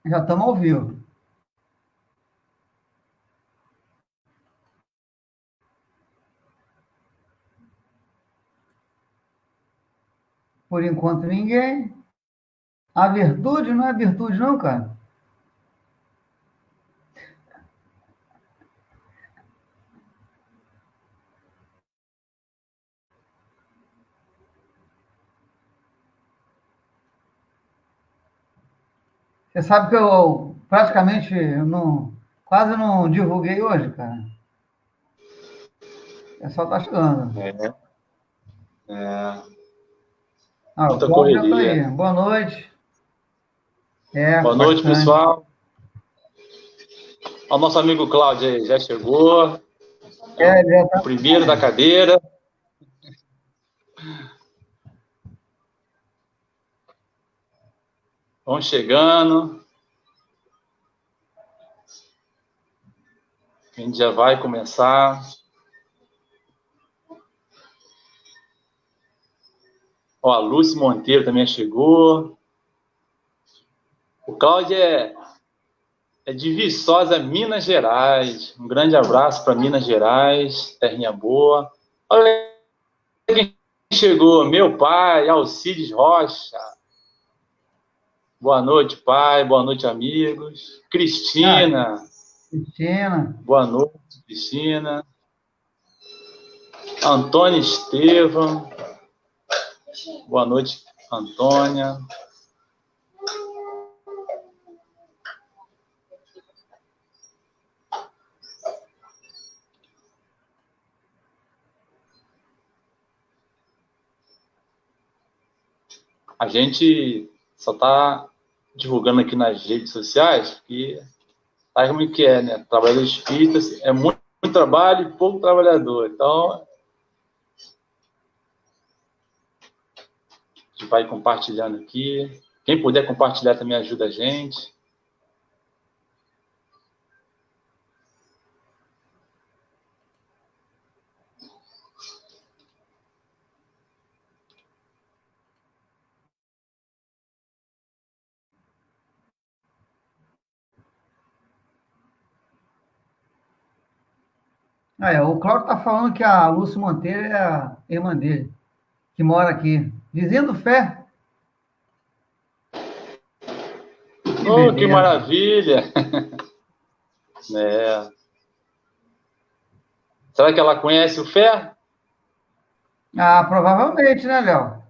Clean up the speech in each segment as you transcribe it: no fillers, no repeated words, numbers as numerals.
Já estamos ao vivo. Por enquanto, ninguém. A virtude não é virtude, não, cara? Você sabe que eu praticamente quase não divulguei hoje, cara. O pessoal tá chegando. O Muita Cláudio já tá aí. correria. Boa noite. Boa noite, Bastante. pessoal. O nosso amigo Cláudio aí já chegou. Já tá. O primeiro da cadeira. Vão chegando. A gente já vai começar. Ó, a Lúcia Monteiro também chegou. O Cláudio é de Viçosa, Minas Gerais. Um grande abraço para Minas Gerais, terrinha boa. Olha quem chegou, meu pai, Alcides Rocha. Boa noite, pai. Boa noite, amigos. Cristina. Cristina. Boa noite, Cristina. Antônio Estevam. Boa noite, Antônia. A gente só está divulgando aqui nas redes sociais que sabe como que é, né? Trabalhador espírita é muito trabalho e pouco trabalhador. Então, a gente vai compartilhando aqui. Quem puder compartilhar também ajuda a gente. O Cláudio está falando que a Lúcia Monteiro é a irmã dele, que mora aqui. Dizendo fé. Oh, que maravilha! É. Será que ela conhece o Fé? Provavelmente, né, Léo?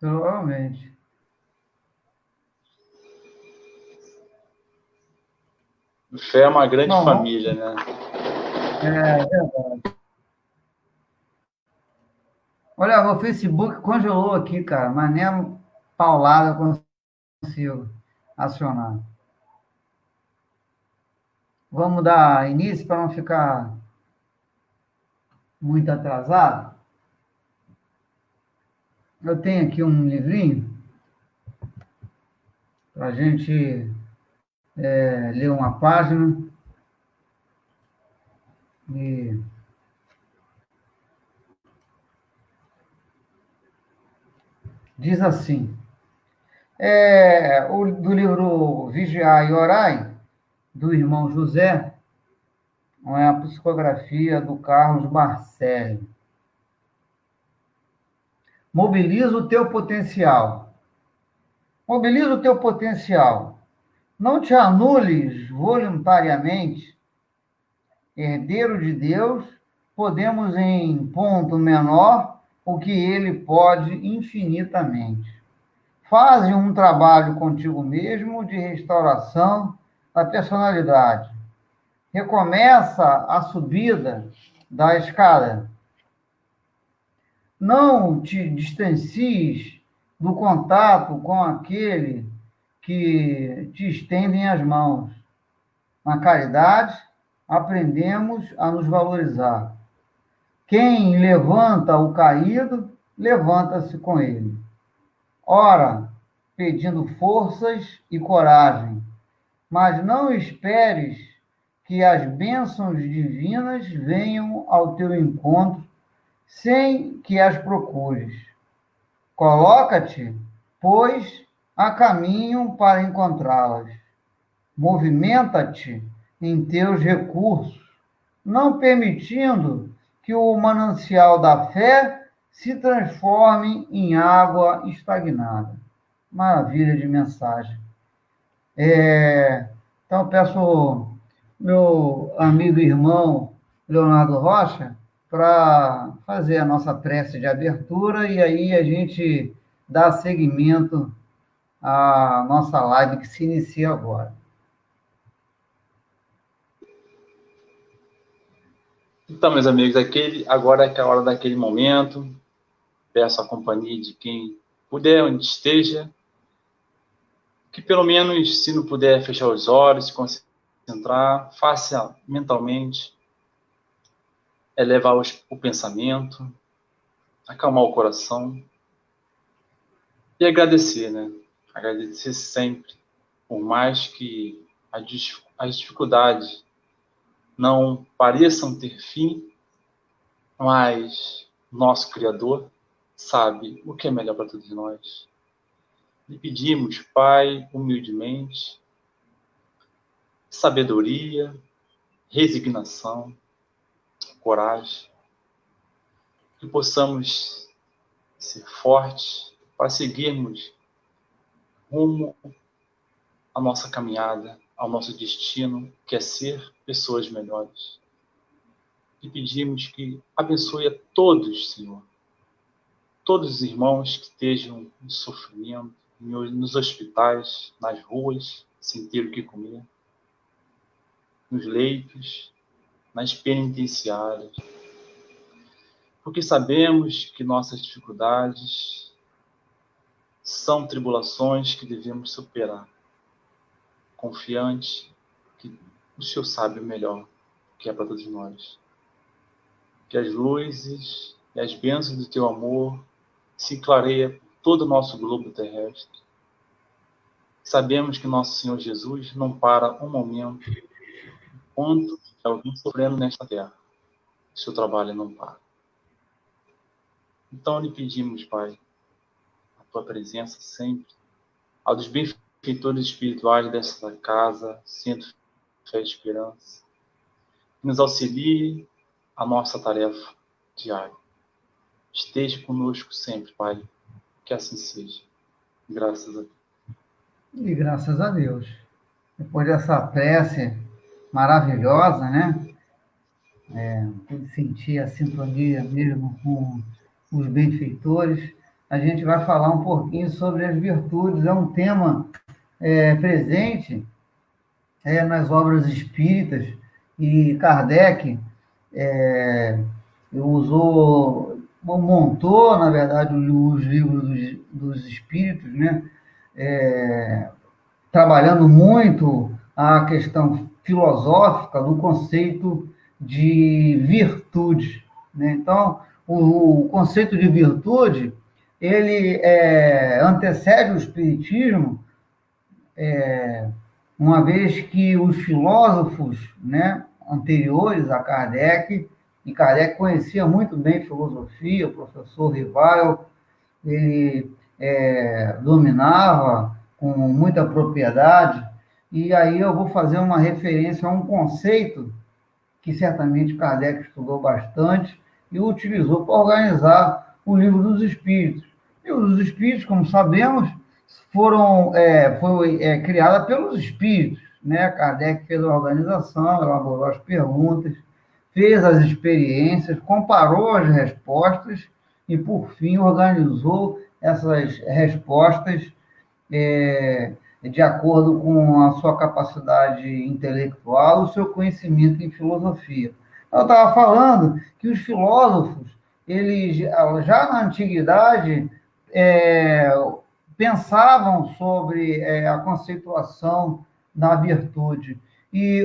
Provavelmente. O Fé é uma grande família, né? É verdade. Olha, o Facebook congelou aqui, cara, mas nem a paulada eu consigo acionar. Vamos dar início para não ficar muito atrasado. Eu tenho aqui um livrinho para a gente ler uma página e diz assim, do livro Vigiai e Orai, do irmão José, é a psicografia do Carlos Marcelli. Mobiliza o teu potencial. Mobiliza o teu potencial. Não te anules voluntariamente. Herdeiro de Deus, podemos em ponto menor o que ele pode infinitamente. Faze um trabalho contigo mesmo de restauração da personalidade. Recomeça a subida da escada. Não te distancies do contato com aquele que te estendem as mãos. Na caridade, aprendemos a nos valorizar. Quem levanta o caído, levanta-se com ele. Ora, pedindo forças e coragem, mas não esperes que as bênçãos divinas venham ao teu encontro sem que as procures. Coloca-te, pois, a caminho para encontrá-las. Movimenta-te em teus recursos, não permitindo que o manancial da fé se transforme em água estagnada. Maravilha de mensagem. Então, peço meu amigo e irmão Leonardo Rocha para fazer a nossa prece de abertura e aí a gente dá seguimento à nossa live que se inicia agora. Então, meus amigos, agora é a hora daquele momento. Peço a companhia de quem puder, onde esteja, que pelo menos, se não puder fechar os olhos, se concentrar, faça mentalmente, elevar o pensamento, acalmar o coração e agradecer, né? Agradecer sempre, por mais que as dificuldades não pareçam ter fim, mas nosso Criador sabe o que é melhor para todos nós. Lhe pedimos, Pai, humildemente, sabedoria, resignação, coragem, que possamos ser fortes para seguirmos rumo à nossa caminhada, ao nosso destino, que é ser pessoas melhores. E pedimos que abençoe a todos, Senhor, todos os irmãos que estejam em sofrimento, nos hospitais, nas ruas, sem ter o que comer, nos leitos, nas penitenciárias, porque sabemos que nossas dificuldades são tribulações que devemos superar, confiante que o Senhor sabe o melhor que é para todos nós. Que as luzes e as bênçãos do Teu amor se clareiem por todo o nosso globo terrestre. Sabemos que nosso Senhor Jesus não para um momento enquanto alguém sofrendo nesta terra. O seu trabalho não para. Então lhe pedimos, Pai, a Tua presença sempre, ao dos benfeitores espirituais desta casa, Centro Fé e Esperança, que nos auxilie a nossa tarefa diária. Esteja conosco sempre, Pai, que assim seja. Graças a Deus. E graças a Deus. Depois dessa prece maravilhosa, né? Pude sentir a sintonia mesmo com os benfeitores. A gente vai falar um pouquinho sobre as virtudes. É um tema presente nas obras espíritas, e Kardec montou, na verdade, os livros dos espíritos, né? Trabalhando muito a questão filosófica do conceito de virtude, né? Então, o conceito de virtude, ele antecede o espiritismo, uma vez que os filósofos, né, anteriores a Kardec, e Kardec conhecia muito bem filosofia, o professor Rival, ele dominava com muita propriedade, e aí eu vou fazer uma referência a um conceito que certamente Kardec estudou bastante e utilizou para organizar o Livro dos Espíritos. O Livro dos Espíritos, como sabemos, foi criada pelos espíritos, né? Kardec fez a organização, elaborou as perguntas, fez as experiências, comparou as respostas e, por fim, organizou essas respostas de acordo com a sua capacidade intelectual, o seu conhecimento em filosofia. Eu estava falando que os filósofos, eles já na antiguidade pensavam sobre a conceituação da virtude. E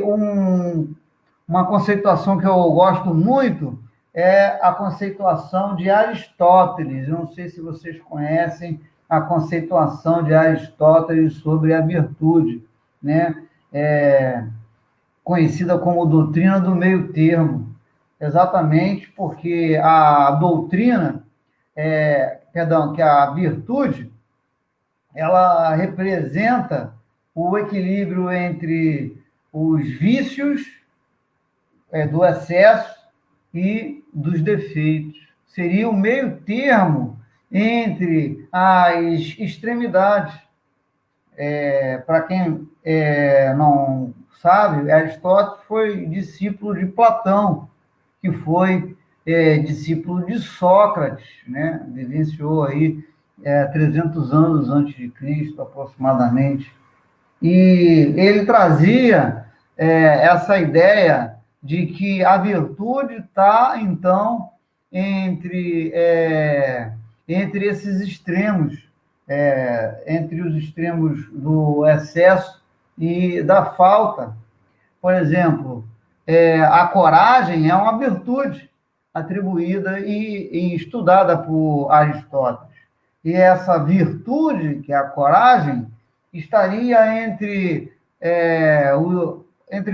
uma conceituação que eu gosto muito é a conceituação de Aristóteles. Eu não sei se vocês conhecem a conceituação de Aristóteles sobre a virtude, né? conhecida como doutrina do meio termo, exatamente porque a doutrina, que a virtude, ela representa o equilíbrio entre os vícios, do excesso e dos defeitos. Seria o meio termo entre as extremidades. Para quem não sabe, Aristóteles foi discípulo de Platão, que foi discípulo de Sócrates, né? Vivenciou aí 300 anos antes de Cristo, aproximadamente. E ele trazia essa ideia de que a virtude está, então, entre esses extremos, entre os extremos do excesso e da falta. Por exemplo, a coragem é uma virtude atribuída e estudada por Aristóteles. E essa virtude, que é a coragem, estaria entre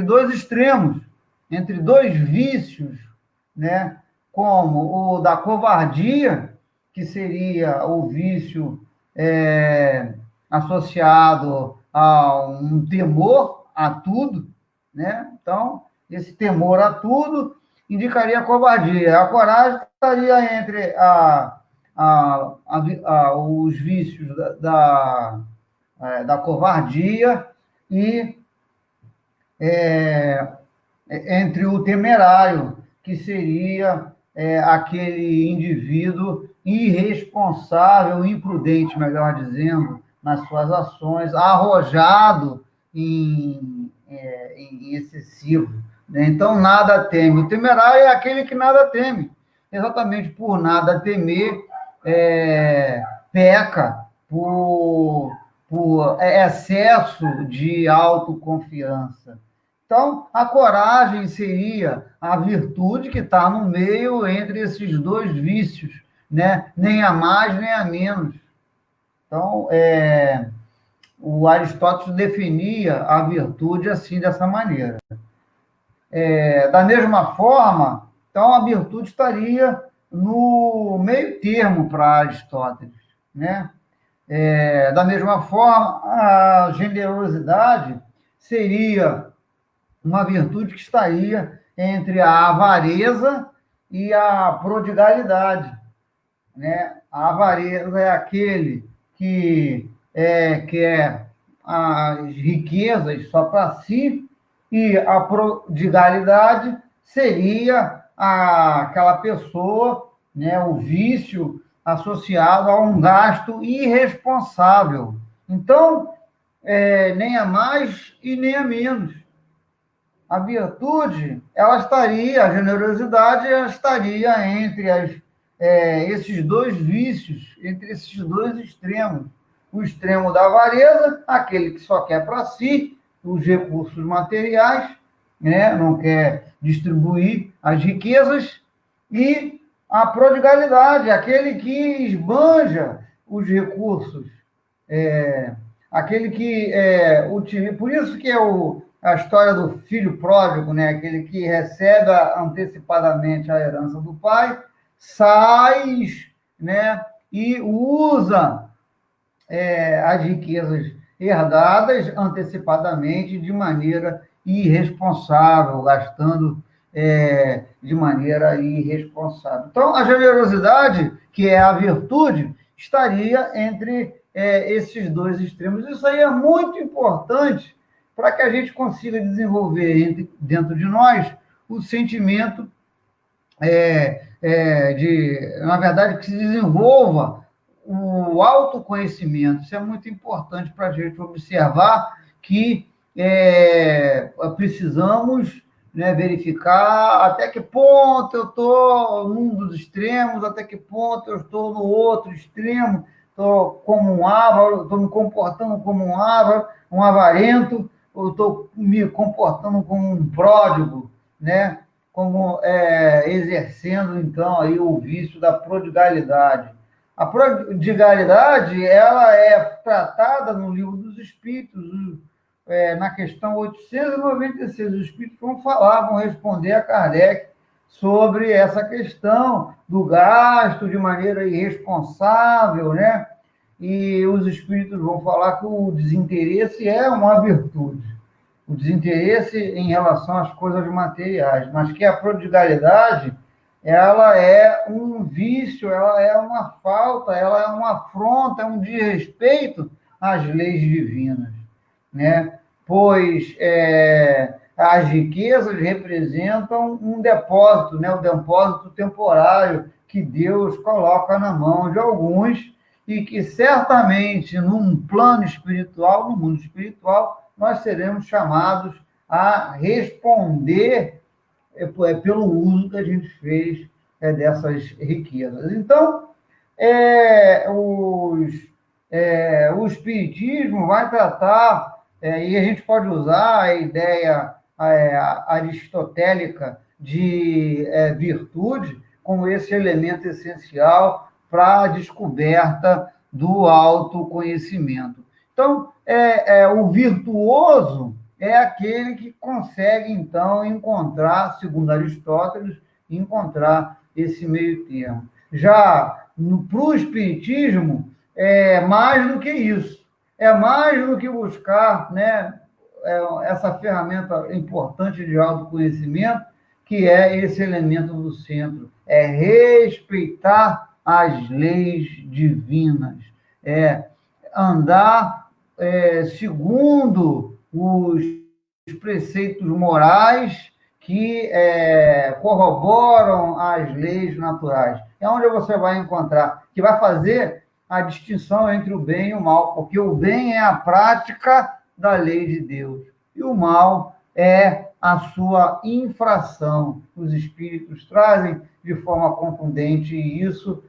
dois extremos, entre dois vícios, né? Como o da covardia, que seria o vício associado a um temor a tudo, né? Então, esse temor a tudo indicaria a covardia. A coragem estaria entre os vícios da covardia e entre o temerário, que seria aquele indivíduo irresponsável, imprudente, melhor dizendo, nas suas ações, arrojado em excessivo. Né? Então, nada teme. O temerário é aquele que nada teme. Exatamente por nada temer, peca por excesso de autoconfiança. Então, a coragem seria a virtude que está no meio entre esses dois vícios, né? Nem a mais, nem a menos. Então, o Aristóteles definia a virtude assim, dessa maneira. Da mesma forma, então, a virtude estaria no meio termo para Aristóteles, né? Da mesma forma, a generosidade seria uma virtude que estaria entre a avareza e a prodigalidade, né? A avareza é aquele que quer as riquezas só para si, e a prodigalidade seria aquela pessoa, né, o vício associado a um gasto irresponsável. Então, nem a mais e nem a menos. A virtude, a generosidade, ela estaria entre esses dois vícios, entre esses dois extremos. O extremo da avareza, aquele que só quer para si os recursos materiais, né? Não quer distribuir as riquezas, e a prodigalidade, aquele que esbanja os recursos, aquele que utiliza. Por isso que a história do filho pródigo, né? Aquele que recebe antecipadamente a herança do pai, sai, né? E usa as riquezas herdadas antecipadamente de maneira irresponsável, gastando de maneira irresponsável. Então, a generosidade, que é a virtude, estaria entre esses dois extremos. Isso aí é muito importante para que a gente consiga desenvolver dentro de nós o sentimento na verdade, que se desenvolva o autoconhecimento. Isso é muito importante para a gente observar que precisamos, né, verificar até que ponto eu estou num dos extremos, até que ponto eu estou no outro extremo, estou como um avaro, estou me comportando como um avaro, um avarento, ou estou me comportando como um pródigo, né? Como exercendo, então, aí o vício da prodigalidade. A prodigalidade, ela é tratada no Livro dos Espíritos, na questão 896, os espíritos vão falar, vão responder a Kardec sobre essa questão do gasto de maneira irresponsável, né? E os espíritos vão falar que o desinteresse é uma virtude, o desinteresse em relação às coisas materiais, mas que a prodigalidade, ela é um vício, ela é uma falta, ela é uma afronta, é um desrespeito às leis divinas, né? Pois as riquezas representam um depósito, né? O depósito temporário que Deus coloca na mão de alguns e que certamente num plano espiritual, no mundo espiritual, nós seremos chamados a responder pelo uso que a gente fez dessas riquezas. Então, o Espiritismo vai tratar, e a gente pode usar a ideia aristotélica de virtude como esse elemento essencial para a descoberta do autoconhecimento. Então, o virtuoso é aquele que consegue, então, encontrar, segundo Aristóteles, encontrar esse meio termo. Já para o Espiritismo, é mais do que isso. É mais do que buscar, né, essa ferramenta importante de autoconhecimento, que é esse elemento do centro. É respeitar as leis divinas. É andar segundo os preceitos morais que corroboram as leis naturais. É onde você vai encontrar, que vai fazer a distinção entre o bem e o mal, porque o bem é a prática da lei de Deus, e o mal é a sua infração. Os espíritos trazem de forma contundente isso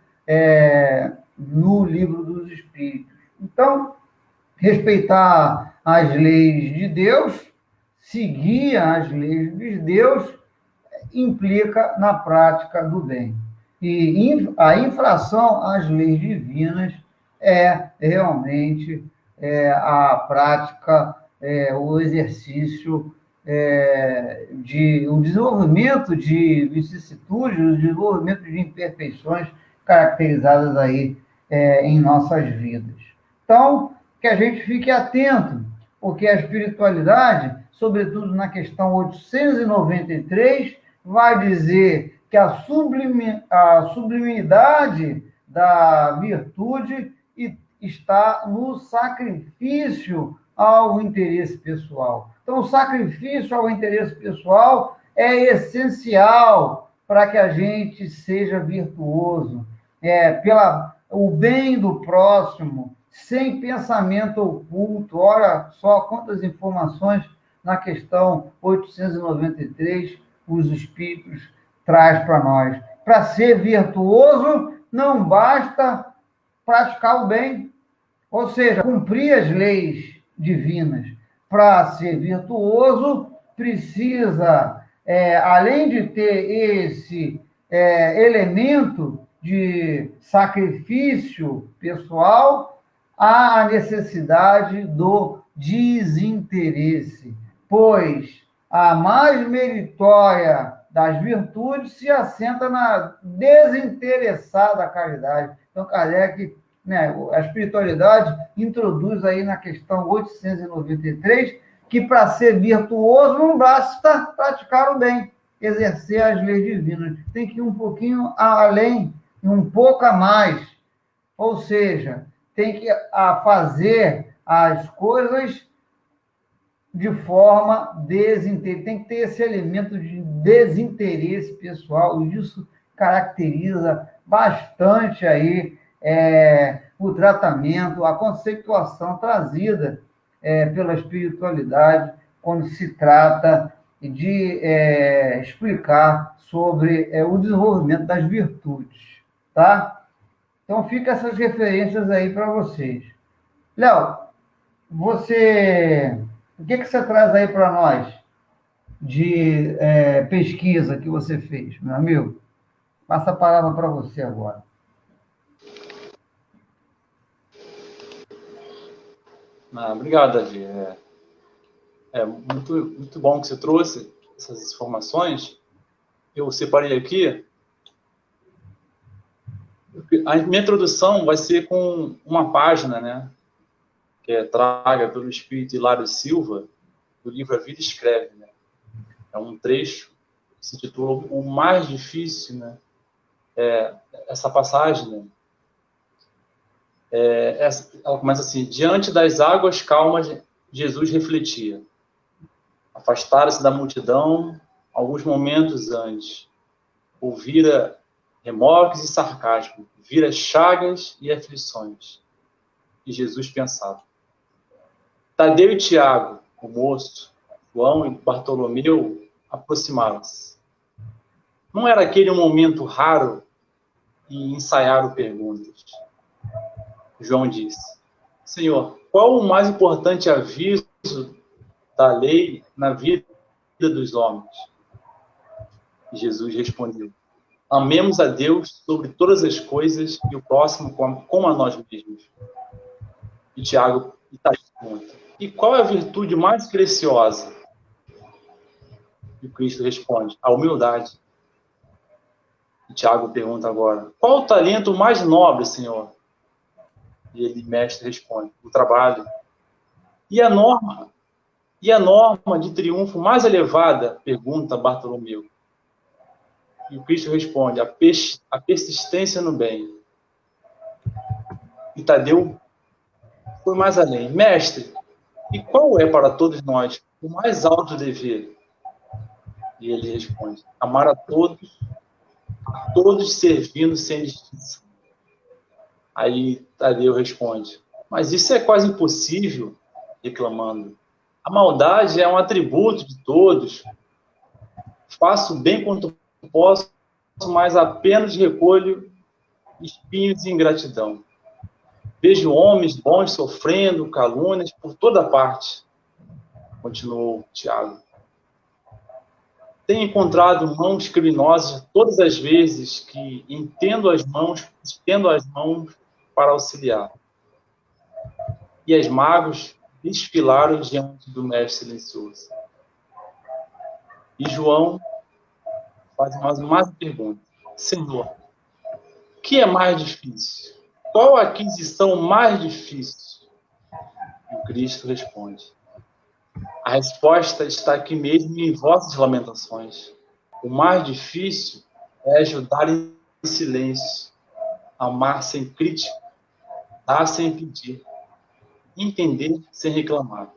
no livro dos Espíritos. Então, respeitar as leis de Deus, seguir as leis de Deus, implica na prática do bem. E a infração às leis divinas é realmente a prática, o exercício, o desenvolvimento de vicissitudes, o desenvolvimento de imperfeições caracterizadas aí em nossas vidas. Então, que a gente fique atento, porque a espiritualidade, sobretudo na questão 893, vai dizer que a sublimidade da virtude está no sacrifício ao interesse pessoal. Então, o sacrifício ao interesse pessoal é essencial para que a gente seja virtuoso, o bem do próximo, sem pensamento oculto. Olha só quantas informações na questão 893 os Espíritos traz para nós. Para ser virtuoso, não basta praticar o bem, ou seja, cumprir as leis divinas. Para ser virtuoso, precisa, além de ter esse elemento de sacrifício pessoal, há a necessidade do desinteresse, pois a mais meritória das virtudes se assenta na desinteressada caridade. Então, Kardec, né, a espiritualidade introduz aí na questão 893 que para ser virtuoso não basta praticar o bem, exercer as leis divinas. Tem que ir um pouquinho além, um pouco a mais. Ou seja, tem que fazer as coisas de forma desinteresse. Tem que ter esse elemento de desinteresse pessoal, e isso caracteriza bastante aí o tratamento, a conceituação trazida pela espiritualidade quando se trata de explicar sobre o desenvolvimento das virtudes, tá? Então, fica essas referências aí para vocês. Léo, o que você traz aí para nós de pesquisa que você fez, meu amigo? Passa a palavra para você agora. Obrigado, Davi. É muito bom que você trouxe essas informações. Eu separei aqui. A minha introdução vai ser com uma página, né? Que é traga pelo Espírito Hilário Silva, do livro A Vida Escreve, né? É um trecho que se intitula O Mais Difícil, né? Essa passagem, né? Ela começa assim: diante das águas calmas, Jesus refletia. Afastara-se da multidão alguns momentos antes. Ouvira remorques e sarcasmo, vira chagas e aflições. E Jesus pensava. Tadeu e Tiago, o moço, João e Bartolomeu aproximaram-se. Não era aquele um momento raro e ensaiaram perguntas. João disse: Senhor, qual o mais importante aviso da lei na vida dos homens? E Jesus respondeu: amemos a Deus sobre todas as coisas e o próximo como a nós mesmos. E Tiago pergunta: e qual é a virtude mais preciosa? E Cristo responde: a humildade. E Tiago pergunta agora: qual o talento mais nobre, Senhor? E ele, mestre, responde: o trabalho. E a norma? E a norma de triunfo mais elevada? Pergunta Bartolomeu. E o Cristo responde: a persistência no bem. E Tadeu foi mais além: mestre, e qual é para todos nós o mais alto dever? E ele responde: amar a todos servindo sem distinção. Aí Tadeu responde: mas isso é quase impossível, reclamando. A maldade é um atributo de todos. Faço bem quanto posso, mas apenas recolho espinhos e ingratidão. Vejo homens bons sofrendo calúnias por toda parte. Continuou Tiago. Tenho encontrado mãos criminosas todas as vezes que estendo as mãos para auxiliar. E as magos desfilaram diante do mestre silencioso. E João faz mais uma pergunta: Senhor, o que é mais difícil? Qual a aquisição mais difícil? E o Cristo responde: a resposta está aqui mesmo em vossas lamentações. O mais difícil é ajudar em silêncio, amar sem crítica, dar sem pedir, entender sem reclamar.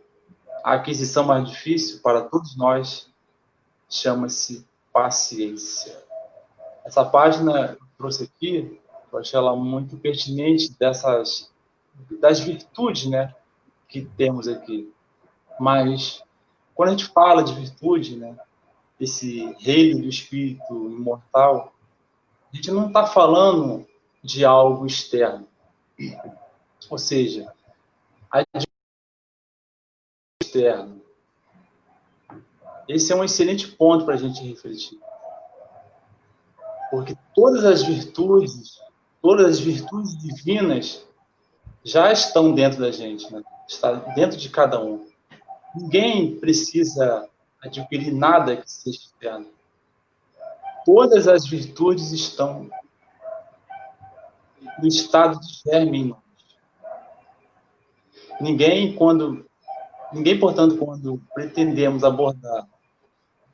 A aquisição mais difícil para todos nós chama-se paciência. Essa página que eu trouxe aqui, eu achei ela muito pertinente das virtudes, né, que temos aqui. Mas quando a gente fala de virtude, né, esse reino do espírito imortal, a gente não está falando de algo externo. Ou seja, a externo. Esse é um excelente ponto para a gente refletir. Porque todas as virtudes divinas já estão dentro da gente, né? Está dentro de cada um. Ninguém precisa adquirir nada que seja externo. Todas as virtudes estão no estado de germe em nós. Ninguém, portanto, quando pretendemos abordar a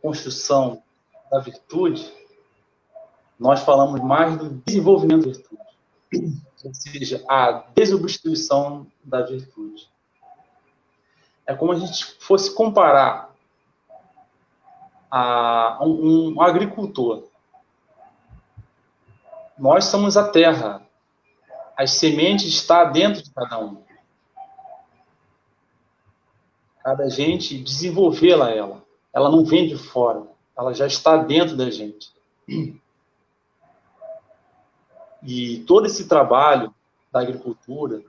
construção da virtude, nós falamos mais do desenvolvimento da virtude, ou seja, a desobstrução da virtude. É como a gente fosse comparar a um agricultor. Nós somos a terra. As sementes estão dentro de cada um. Cada gente desenvolvê-la ela. Ela não vem de fora. Ela já está dentro da gente. E todo esse trabalho da agricultura,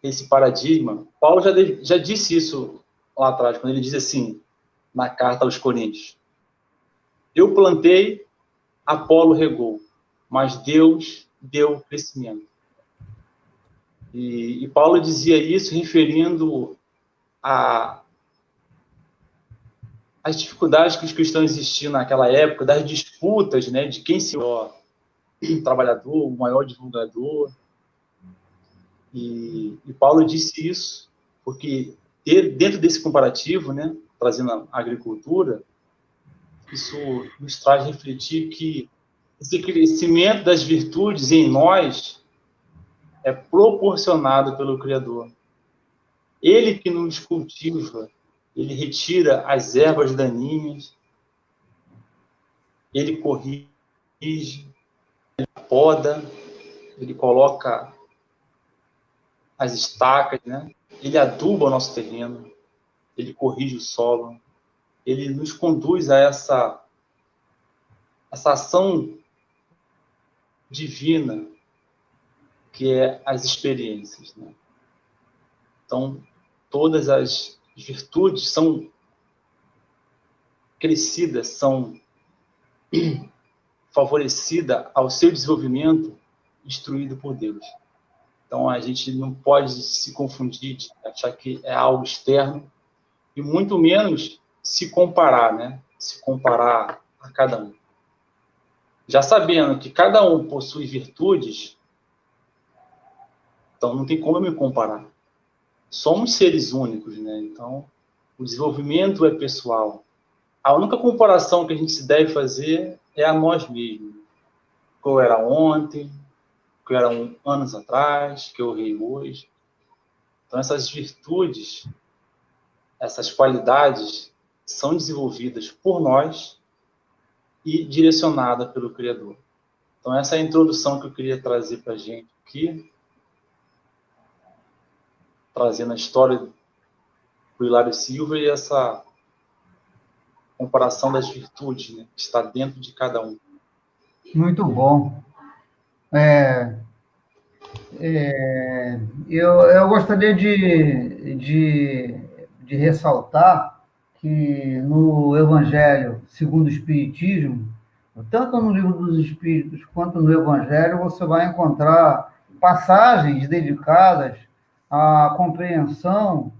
esse paradigma, Paulo já disse isso lá atrás, quando ele diz assim, na carta aos Coríntios: eu plantei, Apolo regou, mas Deus deu crescimento. E Paulo dizia isso referindo as dificuldades que os cristãos existiam naquela época, das disputas, né, de quem se o trabalhador, o maior divulgador. E Paulo disse isso, porque dentro desse comparativo, né, trazendo a agricultura, isso nos traz a refletir que esse crescimento das virtudes em nós é proporcionado pelo Criador. Ele que nos cultiva, ele retira as ervas daninhas, ele corrige, ele poda, ele coloca as estacas, né? Ele aduba o nosso terreno, ele corrige o solo, ele nos conduz a essa ação divina, que é as experiências, né? Então, todas as virtudes são crescidas, são favorecidas ao seu desenvolvimento instruído por Deus. Então, a gente não pode se confundir, achar que é algo externo, e muito menos se comparar, né? Se comparar a cada um. Já sabendo que cada um possui virtudes, então não tem como eu me comparar. Somos seres únicos, né? Então, o desenvolvimento é pessoal. A única comparação que a gente deve fazer é a nós mesmos. Que eu era ontem, que eu era anos atrás, que eu errei hoje. Então, essas virtudes, essas qualidades são desenvolvidas por nós e direcionadas pelo Criador. Então, essa é a introdução que eu queria trazer para a gente aqui, trazendo a história do Hilário Silva e essa comparação das virtudes, né, que está dentro de cada um. Muito bom. Eu gostaria de ressaltar que no Evangelho segundo o Espiritismo, tanto no Livro dos Espíritos quanto no Evangelho, você vai encontrar passagens dedicadas à compreensão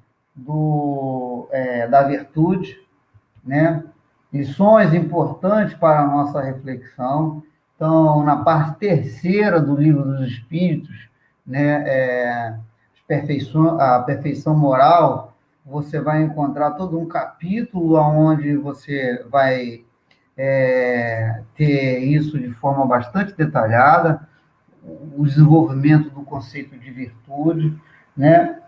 da virtude, né? Lições importantes para a nossa reflexão. Então, na parte terceira do Livro dos Espíritos, né, a perfeição moral, você vai encontrar todo um capítulo onde você vai ter isso de forma bastante detalhada, o desenvolvimento do conceito de virtude, né?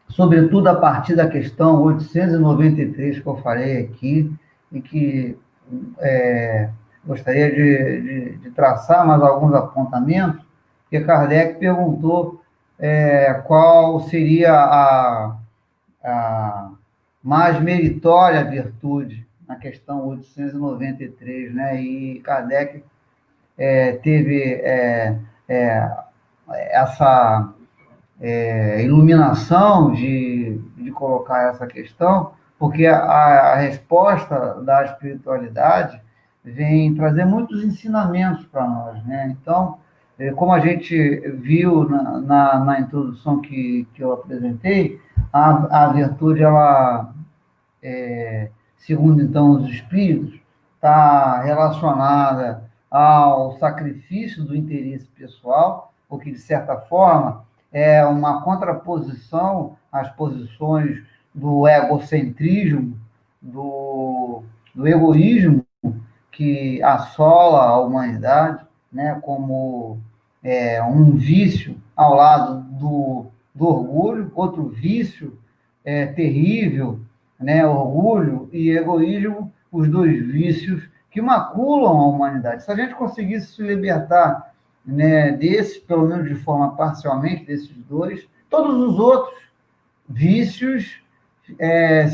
Sobretudo a partir da questão 893 que eu falei aqui, e que gostaria de traçar mais alguns apontamentos, porque Kardec perguntou qual seria a mais meritória virtude, na questão 893, né? E Kardec teve essa iluminação de colocar essa questão, porque a resposta da espiritualidade vem trazer muitos ensinamentos para nós, né? Então, como a gente viu na introdução que eu apresentei, a virtude, ela, segundo então os espíritos, está relacionada ao sacrifício do interesse pessoal, porque, de certa forma, é uma contraposição às posições do egocentrismo, do egoísmo que assola a humanidade, né, como um vício ao lado do orgulho, outro vício terrível, né, orgulho e egoísmo, os dois vícios que maculam a humanidade. Se a gente conseguisse se libertar, né, pelo menos de forma parcialmente, desses dois, todos os outros vícios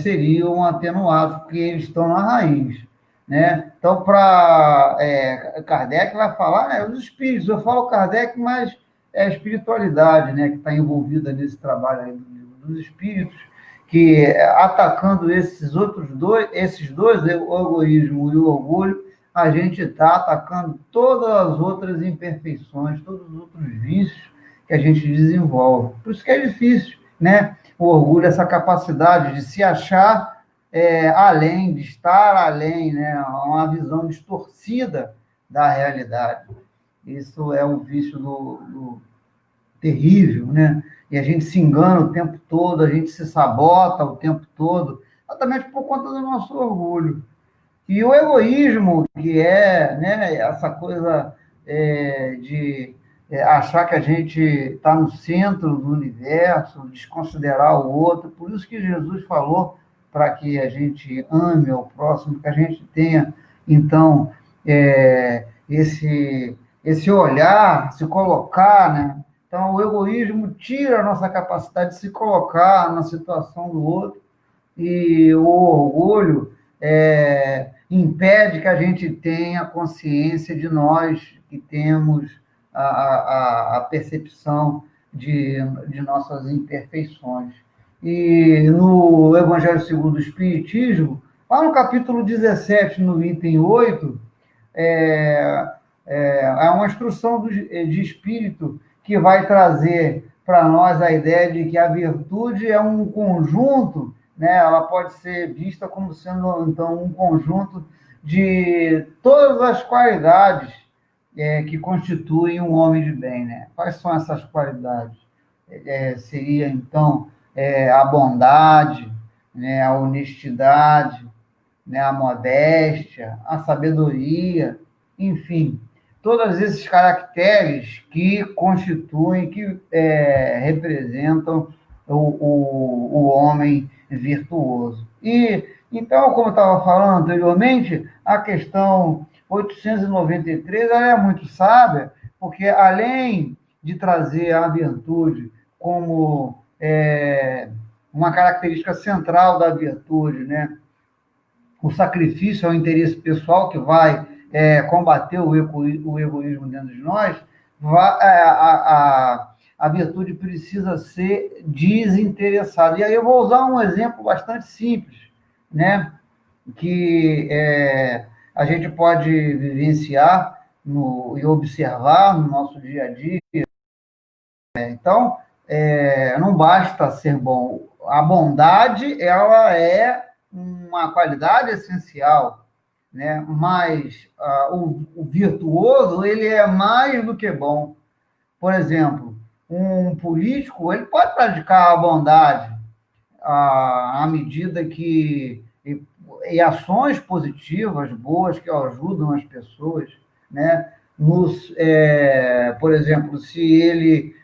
seriam atenuados, porque eles estão na raiz, né? Então, Kardec vai falar, né, os espíritos, eu falo Kardec, mas é a espiritualidade, né, que está envolvida nesse trabalho aí dos espíritos, que atacando esses dois, o egoísmo e o orgulho, a gente está atacando todas as outras imperfeições, todos os outros vícios que a gente desenvolve. Por isso que é difícil, né? O orgulho é essa capacidade de se achar além, de estar além, né? Uma visão distorcida da realidade. Isso é um vício do terrível, né? E a gente se engana o tempo todo, a gente se sabota o tempo todo, exatamente por conta do nosso orgulho. E o egoísmo, que é, né, essa coisa de achar que a gente está no centro do universo, desconsiderar o outro, por isso que Jesus falou para que a gente ame ao próximo, que a gente tenha, então, esse olhar, se colocar, né? Então, o egoísmo tira a nossa capacidade de se colocar na situação do outro, e o orgulho impede que a gente tenha consciência de nós que temos a percepção de nossas imperfeições. E no Evangelho segundo o Espiritismo, lá no capítulo 17, no item 8, é uma instrução de espírito que vai trazer para nós a ideia de que a virtude é um conjunto, né? Ela pode ser vista como sendo, então, um conjunto de todas as qualidades que constituem um homem de bem, né? Quais são essas qualidades? Seria, então, a bondade, né? A honestidade, né? A modéstia, a sabedoria, enfim, todos esses caracteres que constituem, que representam o homem virtuoso. E, então, como eu estava falando anteriormente, a questão 893 ela é muito sábia, porque além de trazer a virtude como uma característica central da virtude, né? O sacrifício é o interesse pessoal que vai combater o egoísmo dentro de nós, a virtude precisa ser desinteressada. E aí eu vou usar um exemplo bastante simples, né? Que a gente pode vivenciar e observar no nosso dia a dia. Então, não basta ser bom. A bondade, ela é uma qualidade essencial, né? Mas o virtuoso, ele é mais do que bom. Por exemplo, um político, ele pode praticar a bondade à medida que e ações positivas, boas, que ajudam as pessoas, né? Por exemplo, se ele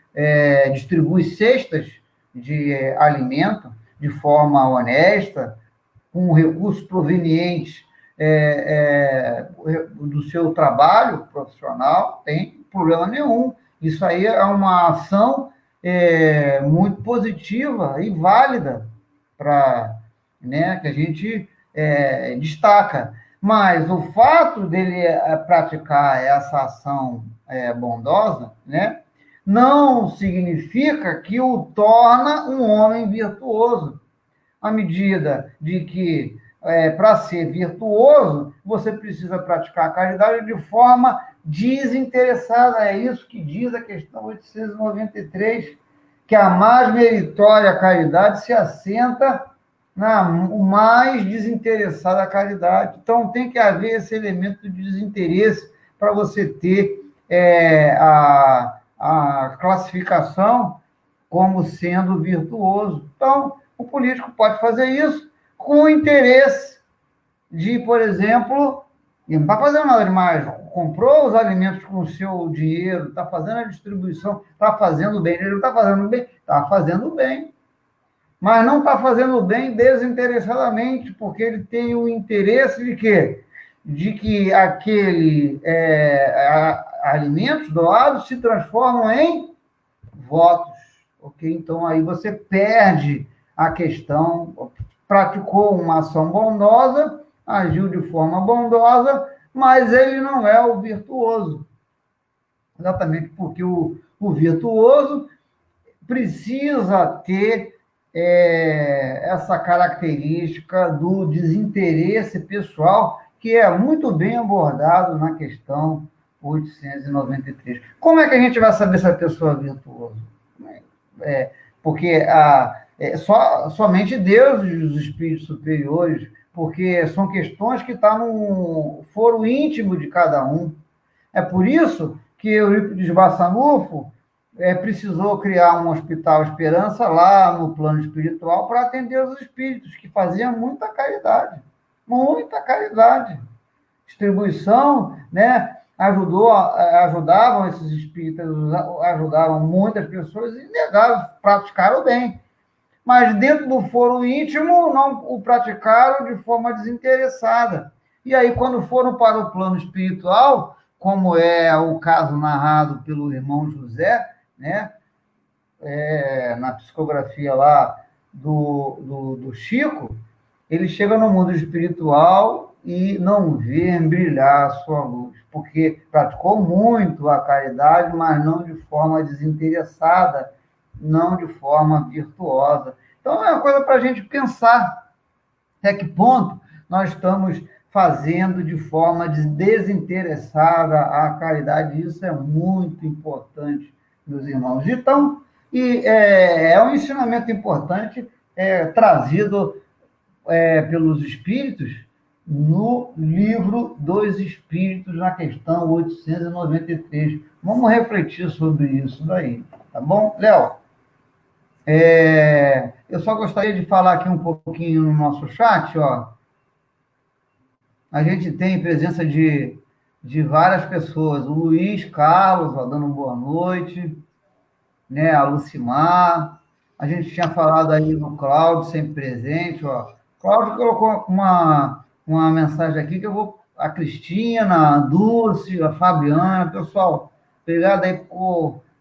distribui cestas de alimento de forma honesta, com recursos provenientes do seu trabalho profissional, tem problema nenhum. Isso aí é uma ação muito positiva e válida para, né, que a gente destaca. Mas o fato dele praticar essa ação bondosa, né, não significa que o torna um homem virtuoso. À medida de que, para ser virtuoso, você precisa praticar a caridade de forma desinteressada. É isso que diz a questão 893, que a mais meritória caridade se assenta na mais desinteressada caridade. Então, tem que haver esse elemento de desinteresse para você ter a classificação como sendo virtuoso. Então, o político pode fazer isso com o interesse de, por exemplo, ele não está fazendo nada demais, comprou os alimentos com o seu dinheiro, está fazendo a distribuição, está fazendo bem. Ele não está fazendo bem? Está fazendo bem. Mas não está fazendo bem desinteressadamente, porque ele tem o interesse de quê? De que aquele alimentos doados se transformam em votos. Ok? Então, aí você perde a questão, praticou uma ação bondosa, agiu de forma bondosa, mas ele não é o virtuoso. Exatamente porque o virtuoso precisa ter essa característica do desinteresse pessoal, que é muito bem abordado na questão 893. Como é que a gente vai saber se a pessoa é virtuosa? Porque somente Deus e os espíritos superiores, porque são questões que estão no foro íntimo de cada um. É por isso que Eurípides Barçanufo precisou criar um hospital Esperança lá no plano espiritual para atender os espíritos, que faziam muita caridade. Muita caridade. Distribuição, né? Ajudavam esses espíritas, ajudaram muitas pessoas e negaram, praticaram bem. Mas dentro do foro íntimo, não o praticaram de forma desinteressada. E aí, quando foram para o plano espiritual, como é o caso narrado pelo irmão José, né? Na psicografia lá do Chico, ele chega no mundo espiritual e não vê brilhar a sua luz, porque praticou muito a caridade, mas não de forma desinteressada, não de forma virtuosa. Então, é uma coisa para a gente pensar até que ponto nós estamos fazendo de forma desinteressada a caridade. Isso é muito importante, meus irmãos. Então, é um ensinamento importante trazido pelos Espíritos no livro dos Espíritos, na questão 893. Vamos refletir sobre isso daí, tá bom? Léo, eu só gostaria de falar aqui um pouquinho no nosso chat, ó. A gente tem presença de várias pessoas. O Luiz Carlos, ó, dando boa noite, né? A Lucimar. A gente tinha falado aí no Cláudio, sempre presente, ó. Cláudio colocou uma mensagem aqui que eu vou... A Cristina, a Dulce, a Fabiana, pessoal, obrigado aí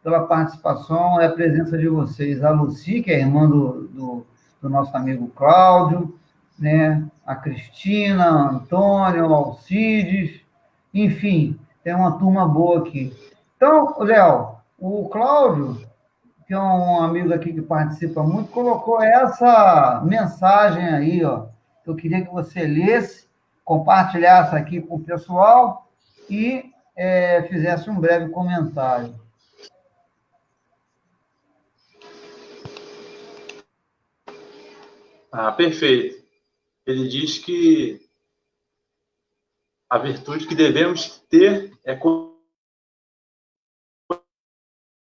pela participação e a presença de vocês. A Luci, que é irmã do nosso amigo Cláudio, né? A Cristina, a Antônio, o Alcides, enfim, tem uma turma boa aqui. Então, Léo, o Cláudio, que é um amigo aqui que participa muito, colocou essa mensagem aí, ó, que eu queria que você lesse, compartilhasse aqui com o pessoal e fizesse um breve comentário. Perfeito. Ele diz que a virtude que devemos ter é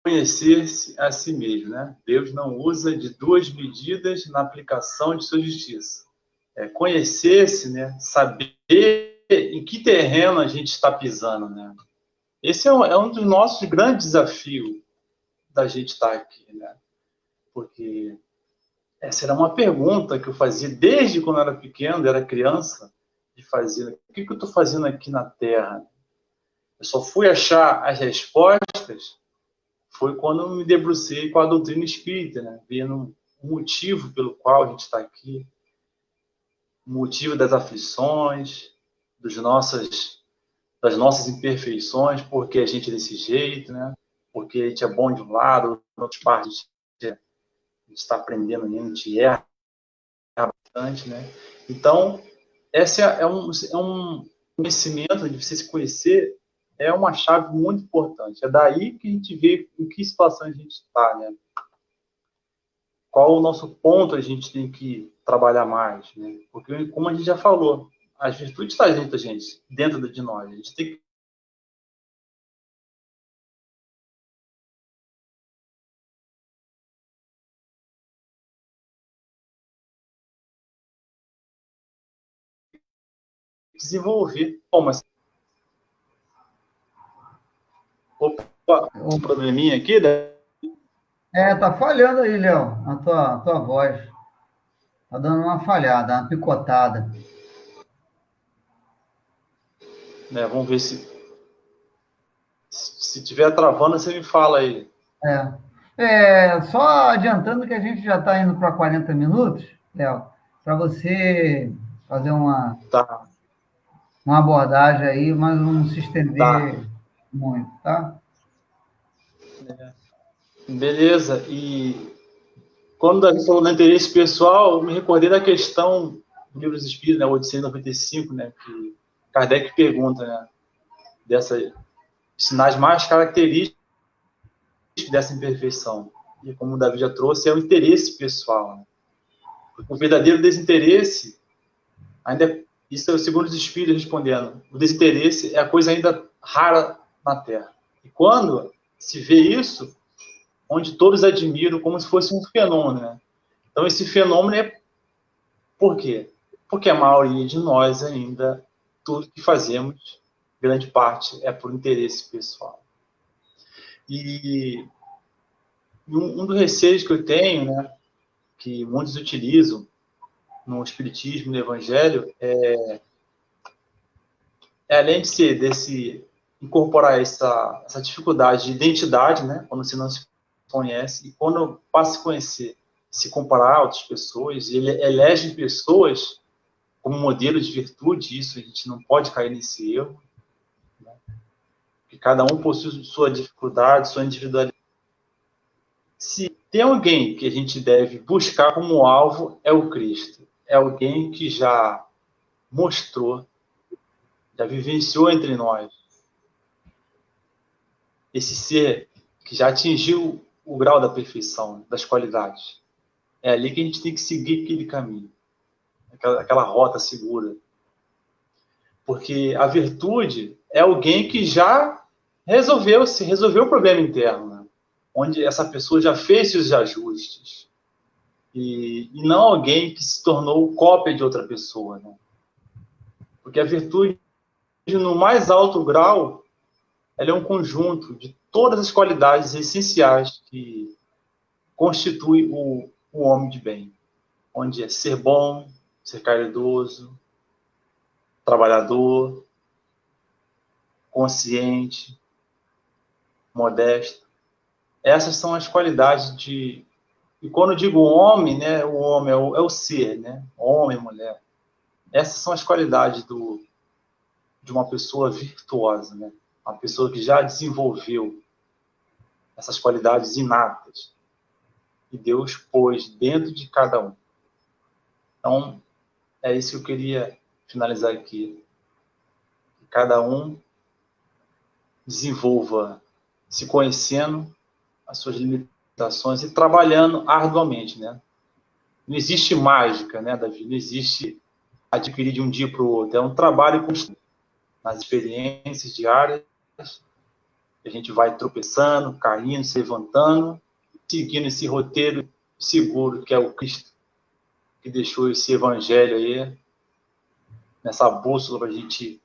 conhecer-se a si mesmo, né? Deus não usa de duas medidas na aplicação de sua justiça. Conhecer-se, né? Saber em que terreno a gente está pisando, né? Esse é um dos nossos grandes desafios da gente estar aqui, né? Porque essa era uma pergunta que eu fazia desde quando eu era pequeno, era criança, de fazer, o que eu estou fazendo aqui na Terra? Eu só fui achar as respostas foi quando eu me debrucei com a doutrina espírita, né? Vendo o motivo pelo qual a gente está aqui, o motivo das aflições, das nossas imperfeições, porque a gente é desse jeito, né? Porque a gente é bom de um lado, de outra parte a gente está aprendendo, a gente erra bastante, né? Então, esse é um conhecimento, de você se conhecer, é uma chave muito importante. É daí que a gente vê em que situação a gente está, né? Qual o nosso ponto a gente tem que trabalhar mais, né? Porque, como a gente já falou, as virtudes estão dentro da gente, dentro de nós. A gente tem que desenvolver. Bom, mas... Opa, um probleminha aqui, né? Tá falhando aí, Léo, a tua voz. Tá dando uma falhada, uma picotada. Vamos ver se tiver travando, você me fala aí. Só adiantando que a gente já está indo para 40 minutos, Léo, para você fazer uma abordagem aí, mas não se estender muito, tá? Beleza. E quando a gente falou do interesse pessoal, eu me recordei da questão do Livro dos Espíritos, né, 895, né, que Kardec pergunta, né, sinais mais característicos dessa imperfeição. e como o Davi já trouxe, é o interesse pessoal. Né? O verdadeiro desinteresse, isso é o segundo dos Espíritos respondendo, o desinteresse é a coisa ainda rara na Terra. E quando se vê isso, onde todos admiram como se fosse um fenômeno. Né? Então, esse fenômeno é por quê? Porque a maioria de nós ainda, tudo que fazemos, grande parte, é por interesse pessoal. E um dos receios que eu tenho, né, que muitos utilizam no Espiritismo, no Evangelho, além de ser incorporar essa dificuldade de identidade, né, quando você não se conhece, e quando passa a se conhecer, se comparar a outras pessoas, e ele elege pessoas como modelo de virtude, isso a gente não pode cair nesse erro, né? Porque cada um possui sua dificuldade, sua individualidade. Se tem alguém que a gente deve buscar como alvo, é o Cristo. É alguém que já mostrou, já vivenciou entre nós. Esse ser que já atingiu o grau da perfeição, das qualidades. É ali que a gente tem que seguir aquele caminho, aquela rota segura. Porque a virtude é alguém que já resolveu o problema interno, né? Onde essa pessoa já fez seus ajustes. E não alguém que se tornou cópia de outra pessoa. Né? Porque a virtude, no mais alto grau, ela é um conjunto de todas as qualidades essenciais que constituem o homem de bem. Onde é ser bom, ser caridoso, trabalhador, consciente, modesto. Essas são as qualidades de... E quando eu digo homem, né, o homem é o ser, né? Homem, mulher. Essas são as qualidades de uma pessoa virtuosa, né? Uma pessoa que já desenvolveu essas qualidades inatas que Deus pôs dentro de cada um. Então, é isso que eu queria finalizar aqui. Que cada um desenvolva, se conhecendo as suas limitações e trabalhando arduamente, né? Não existe mágica, né, Davi? Não existe adquirir de um dia para o outro. É um trabalho constante nas experiências diárias. A gente vai tropeçando, caindo, se levantando, seguindo esse roteiro seguro que é o Cristo, que deixou esse evangelho aí, nessa bússola para a gente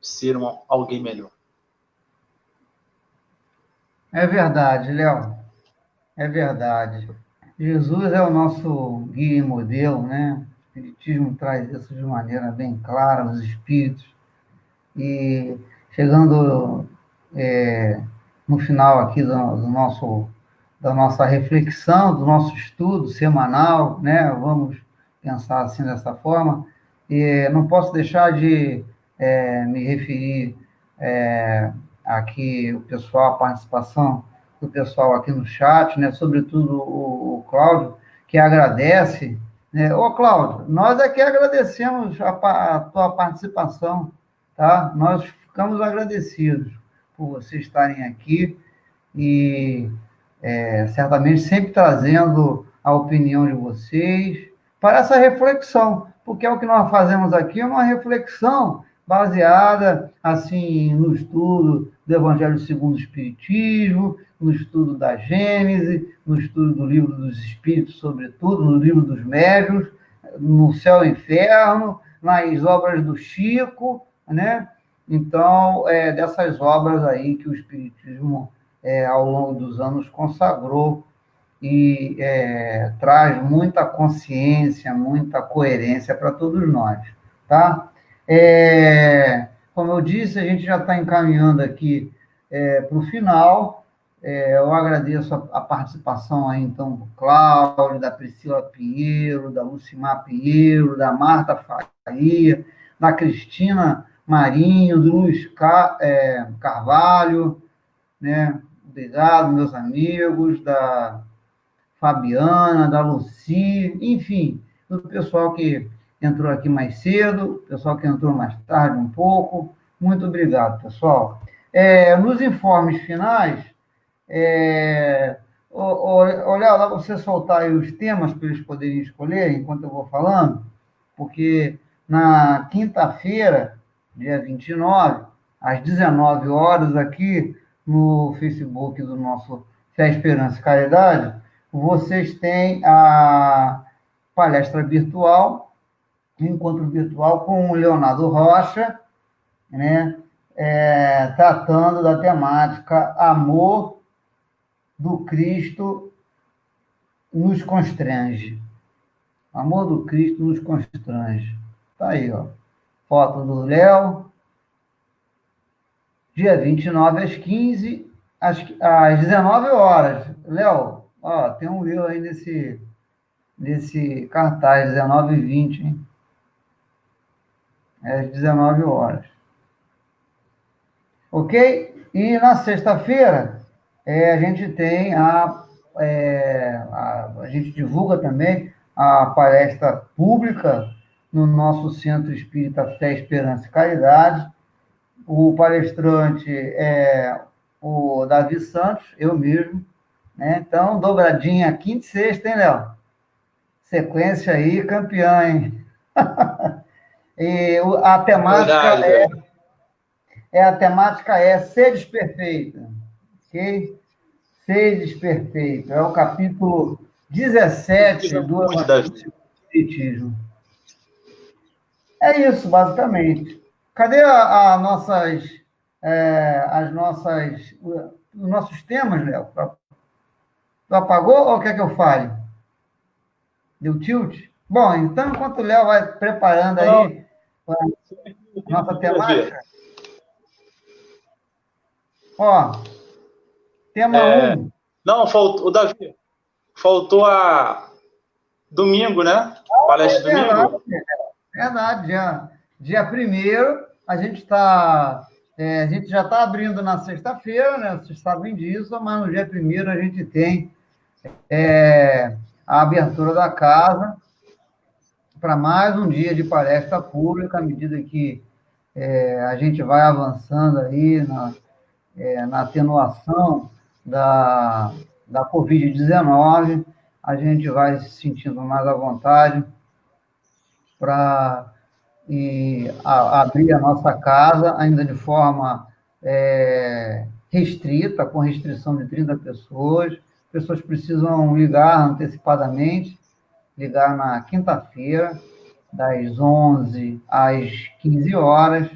ser alguém melhor. É verdade, Léo. É verdade. Jesus é o nosso guia e modelo, né? O Espiritismo traz isso de maneira bem clara, os espíritos. E chegando no final aqui da nossa reflexão, do nosso estudo semanal, né? Vamos pensar assim dessa forma. E não posso deixar de me referir aqui o pessoal, a participação do pessoal aqui no chat, né? Sobretudo o Cláudio, que agradece, né? Ô, Cláudio, nós é que agradecemos a tua participação, tá? Nós ficamos agradecidos por vocês estarem aqui e certamente sempre trazendo a opinião de vocês para essa reflexão, porque é o que nós fazemos aqui, é uma reflexão baseada, assim, no estudo do Evangelho segundo o Espiritismo, no estudo da Gênese, no estudo do Livro dos Espíritos, sobretudo, no Livro dos Médiuns, no Céu e Inferno, nas obras do Chico, né? Então, dessas obras aí que o Espiritismo, ao longo dos anos, consagrou e traz muita consciência, muita coerência para todos nós, tá? Como eu disse, a gente já está encaminhando aqui para o final. Eu agradeço a participação aí, então, do Cláudio, da Priscila Pinheiro, da Lucimar Pinheiro, da Marta Faria, da Cristina Marinho, do Luiz Carvalho, né? Obrigado, meus amigos, da Fabiana, da Luci, enfim, do pessoal que entrou aqui mais cedo, pessoal que entrou mais tarde um pouco. Muito obrigado, pessoal. Nos informes finais, Léo, dá para você soltar aí os temas para eles poderem escolher enquanto eu vou falando? Porque na quinta-feira, dia 29, às 19 horas, aqui no Facebook do nosso Fé, Esperança e Caridade, vocês têm a palestra virtual, encontro virtual com o Leonardo Rocha, né? Tratando da temática Amor do Cristo nos constrange. Amor do Cristo nos constrange. Tá aí, ó. Foto do Léo. Dia 29 às 15, às 19 horas. Léo, ó, tem um eu aí nesse cartaz, 19 e 20, hein? É às 19 horas. Ok? E na sexta-feira, a gente tem a gente divulga também a palestra pública no nosso Centro Espírita Fé, Esperança e Caridade. O palestrante é o Davi Santos, eu mesmo, né? Então, dobradinha quinta e sexta, hein, Léo? Sequência aí, campeã, hein? E a temática a temática é Seres Perfeita, ok? Seres Perfeito. É o capítulo 17 do Evangelho do Espiritismo. É isso, basicamente. Cadê os nossos temas, Léo? Tu apagou ou quer que eu fale? Deu tilt? Bom, então, enquanto o Léo vai preparando aí a nossa temática. Ó, tema 1. Não, o Davi, faltou a domingo, né? Palestra de domingo. Verdade, dia 1º, a gente já está abrindo na sexta-feira, né? Vocês sabem disso, mas no dia 1º a gente tem a abertura da casa para mais um dia de palestra pública, à medida que a gente vai avançando aí na atenuação da Covid-19, a gente vai se sentindo mais à vontade para abrir a nossa casa, ainda de forma restrita, com restrição de 30 pessoas. Pessoas precisam ligar antecipadamente, ligar na quinta-feira, das 11 às 15 horas,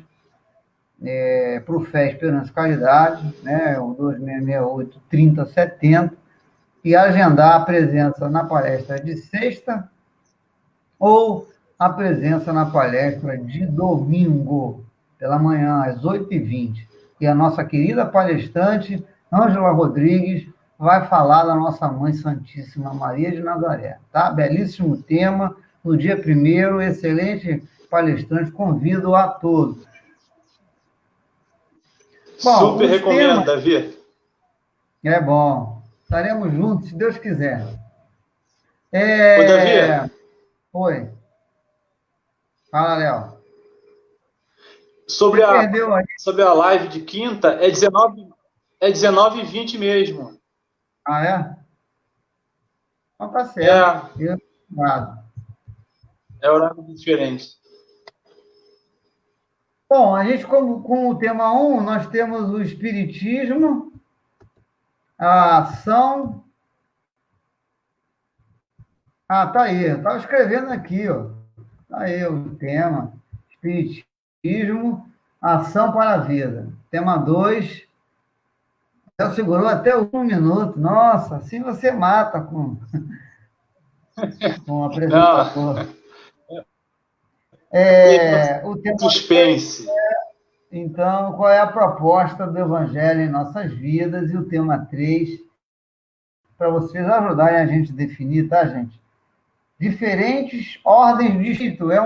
para o Fé, Esperança e Caridade, né, o 2668-3070, e agendar a presença na palestra de sexta ou a presença na palestra de domingo, pela manhã, às 8h20. E a nossa querida palestrante, Ângela Rodrigues, vai falar da nossa Mãe Santíssima Maria de Nazaré. Tá? Belíssimo tema, no dia 1º, excelente palestrante, convido a todos. Bom, super recomendo, Davi. É bom. Estaremos juntos, se Deus quiser. Ô, Davi. Oi. Fala, Léo. Sobre a live de quinta, é 19h20 mesmo. Ah, é? Então tá certo. É horário diferente. Bom, a gente, com o tema 1, nós temos o Espiritismo, a ação. Ah, tá aí. Eu estava escrevendo aqui, ó. Tá aí o tema. Espiritismo, ação para a vida. Tema 2. Ela segurou até 1 minuto. Nossa, assim você mata com o apresentador. O tema suspense. Então, qual é a proposta do Evangelho em nossas vidas? E o tema 3, para vocês ajudarem a gente a definir, tá, gente? Diferentes ordens de espírito. É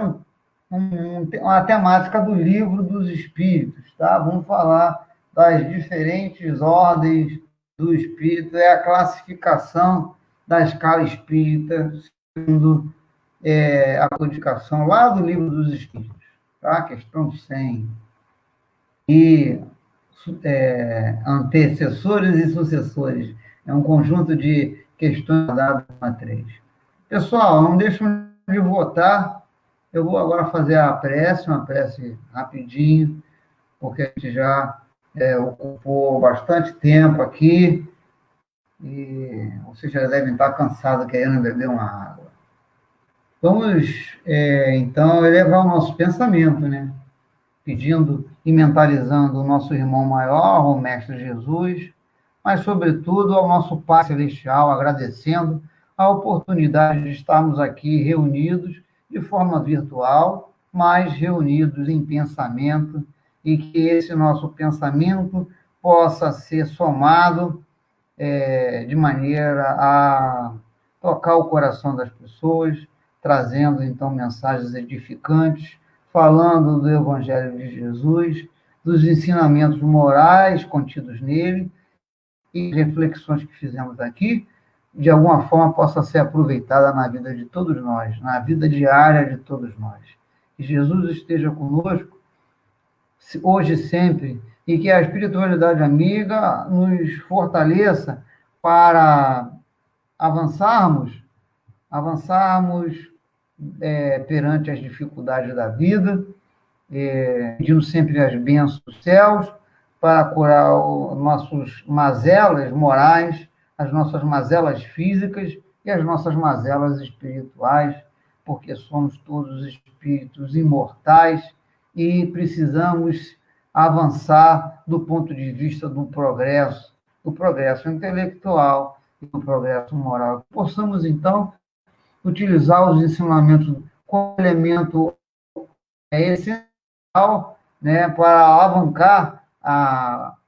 uma temática do Livro dos Espíritos, tá? Vamos falar das diferentes ordens do espírito. É a classificação da escala espírita, segundo a codificação lá do Livro dos Espíritos, tá? Questão 100. E antecessores e sucessores É um conjunto de questões dadas na 3. Pessoal, não deixem de votar. Eu vou agora fazer a prece, uma prece rapidinho, porque a gente já ocupou bastante tempo aqui e vocês já devem estar cansados querendo beber uma água. Vamos, então, elevar o nosso pensamento, né? Pedindo e mentalizando o nosso irmão maior, o Mestre Jesus, mas, sobretudo, ao nosso Pai Celestial, agradecendo a oportunidade de estarmos aqui reunidos de forma virtual, mas reunidos em pensamento, e que esse nosso pensamento possa ser somado de maneira a tocar o coração das pessoas, trazendo, então, mensagens edificantes, falando do Evangelho de Jesus, dos ensinamentos morais contidos nele, e reflexões que fizemos aqui, de alguma forma possa ser aproveitada na vida de todos nós, na vida diária de todos nós. Que Jesus esteja conosco, hoje e sempre, e que a espiritualidade amiga nos fortaleça para avançarmos perante as dificuldades da vida, pedindo sempre as bênçãos dos céus, para curar as nossas mazelas morais, as nossas mazelas físicas e as nossas mazelas espirituais, porque somos todos espíritos imortais e precisamos avançar do ponto de vista do progresso intelectual e do progresso moral. Que possamos, então, utilizar os ensinamentos como elemento essencial, né, para alavancar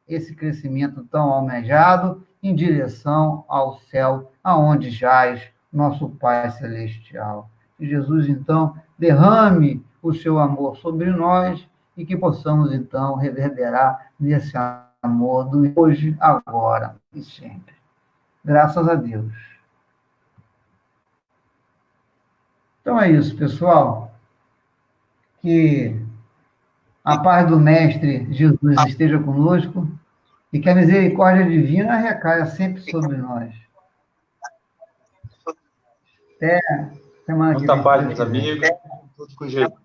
esse crescimento tão almejado em direção ao céu, aonde jaz nosso Pai Celestial. Que Jesus, então, derrame o seu amor sobre nós e que possamos, então, reverberar nesse amor do hoje, agora e sempre. Graças a Deus. Então é isso, pessoal. Que a paz do Mestre Jesus esteja conosco e que a misericórdia divina recaia sempre sobre nós. Até semana que vem. Muita paz, meus amigos. Tudo com jeito.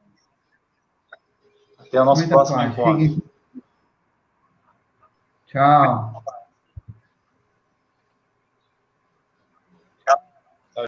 Até o nosso próximo encontro. Tchau.